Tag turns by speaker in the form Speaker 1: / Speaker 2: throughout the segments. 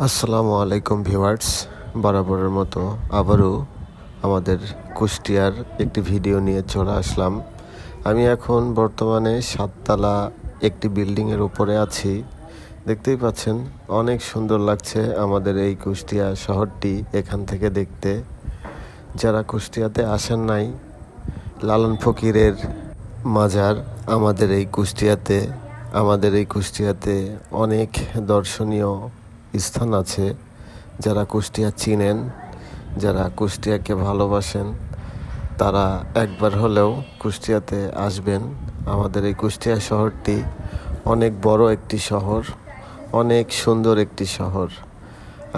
Speaker 1: আসসালামু আলাইকুম ভিউয়ার্স, বরাবরের মতো আবারও আমাদের কুষ্টিয়ার একটি ভিডিও নিয়ে চলে আসলাম। আমি এখন বর্তমানে 7তলা একটি বিল্ডিংয়ের উপরে আছি। দেখতেই পাচ্ছেন অনেক সুন্দর লাগছে আমাদের এই কুষ্টিয়া শহরটি এখান থেকে দেখতে। যারা কুষ্টিয়াতে আসেন নাই, লালন ফকিরের মাজার আমাদের এই কুষ্টিয়াতে অনেক দর্শনীয় স্থান আছে। যারা কুষ্টিয়া চিনেন, যারা কুষ্টিয়াকে ভালোবাসেন, তারা একবার হলেও কুষ্টিয়াতে আসবেন। আমাদের এই কুষ্টিয়া শহরটি অনেক বড় একটি শহর, অনেক সুন্দর একটি শহর।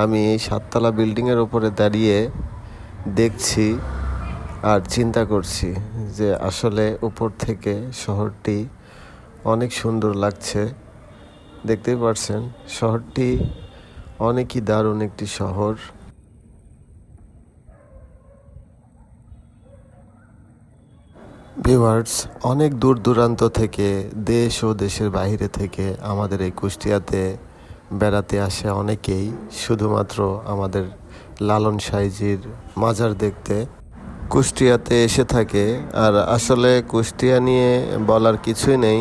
Speaker 1: আমি এই 7তলা বিল্ডিংয়ের উপরে দাঁড়িয়ে দেখছি আর চিন্তা করছি যে আসলে উপর থেকে শহরটি অনেক সুন্দর লাগছে। দেখতেই পারছেন শহরটি অনেকই দারুণ একটি শহর। ভিউয়ার্স, অনেক দূর দূরান্ত থেকে, দেশ ও দেশের বাইরে থেকে আমাদের এই কুষ্টিয়াতে বেড়াতে আসে অনেকেই, শুধুমাত্র আমাদের লালন সাইজির মাজার দেখতে কুষ্টিয়াতে এসে থাকে। আর আসলে কুষ্টিয়া নিয়ে বলার কিছুই নেই।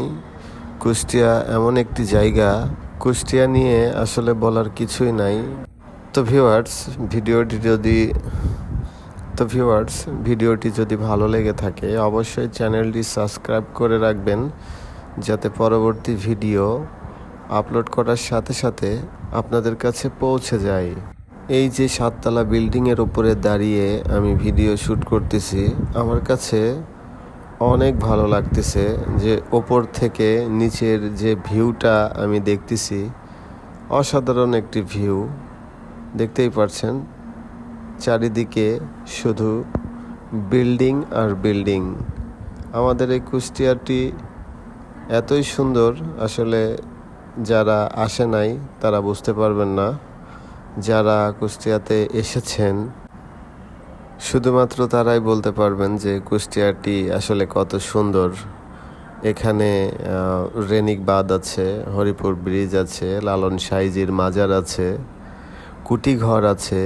Speaker 1: কুষ্টিয়া এমন একটি জায়গা, কুষ্টিয়া নিয়ে আসলে বলার কিছুই নাই। তো ভিউয়ার্স, ভিডিওটি যদি ভালো লেগে থাকে অবশ্যই চ্যানেলটি সাবস্ক্রাইব করে রাখবেন, যাতে পরবর্তী ভিডিও আপলোড করার সাথে সাথে আপনাদের কাছে পৌঁছে যায়। এই যে 7তলা বিল্ডিংয়ের উপরে দাঁড়িয়ে আমি ভিডিও শ্যুট করতেছি, আমার কাছে অনেক ভালো লাগতেছে যে ওপর থেকে নিচের যে ভিউটা আমি দেখতেছি, অসাধারণ একটি ভিউ। দেখতেই পারছেন চারিদিকে শুধু বিল্ডিং আর বিল্ডিং। আমাদের এই কুষ্টিয়াটি এতই সুন্দর, আসলে যারা আসে নাই তারা বুঝতে পারবেন না। যারা কুষ্টিয়াতে এসেছেন শুধুমাত্র তারাই বলতে পারবেন যে কুষ্টিয়াটি আসলে কত সুন্দর। এখানে রেনিক বাঁধ আছে, হরিপুর ব্রিজ আছে, লালন সাইজির মাজার আছে, কুটিঘর আছে,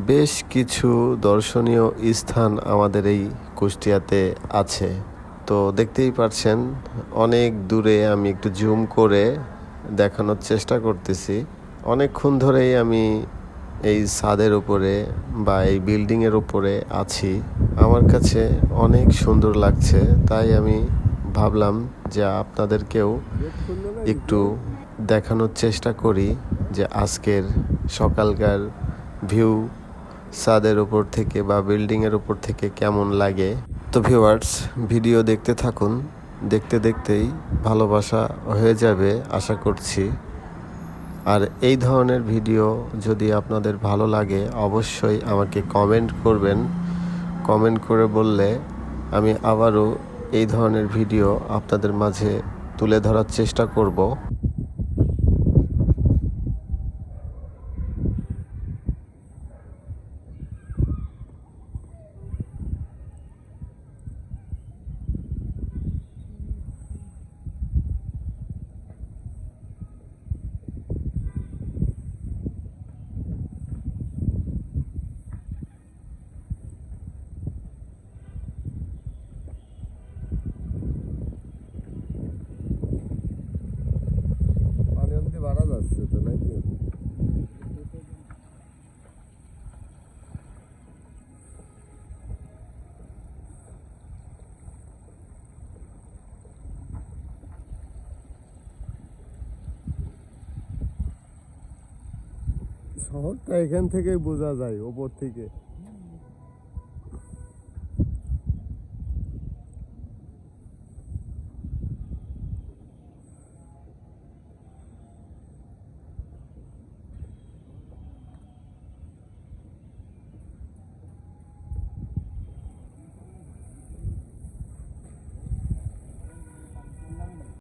Speaker 1: বেশ কিছু দর্শনীয় স্থান আমাদের এই কুষ্টিয়াতে আছে। তো দেখতেই পাচ্ছেন অনেক দূরে, আমি একটু জুম করে দেখানোর চেষ্টা করতেছি। অনেকক্ষণ ধরেই আমি এই ছাদের উপরে বা এই বিল্ডিংয়ের উপরে আছি। আমার কাছে অনেক সুন্দর লাগছে, তাই আমি ভাবলাম যে আপনাদেরকেও একটু দেখানোর চেষ্টা করি যে আজকের সকালকার ভিউ ছাদের উপর থেকে বা বিল্ডিংয়ের উপর থেকে কেমন লাগে। তো ভিউয়ার্স, ভিডিও দেখতে থাকুন, দেখতে দেখতেই ভালোবাসা হয়ে যাবে আশা করছি। আর এই ধরনের ভিডিও যদি আপনাদের ভালো লাগে অবশ্যই আমাকে কমেন্ট করবেন। কমেন্ট করে বললে আমি আবারও এই ধরনের ভিডিও আপনাদের মাঝে তুলে ধরার চেষ্টা করব। বাড়া যাচ্ছে তো নাকি? শহরটা এখান থেকেই বোঝা যায় ওপর থেকে।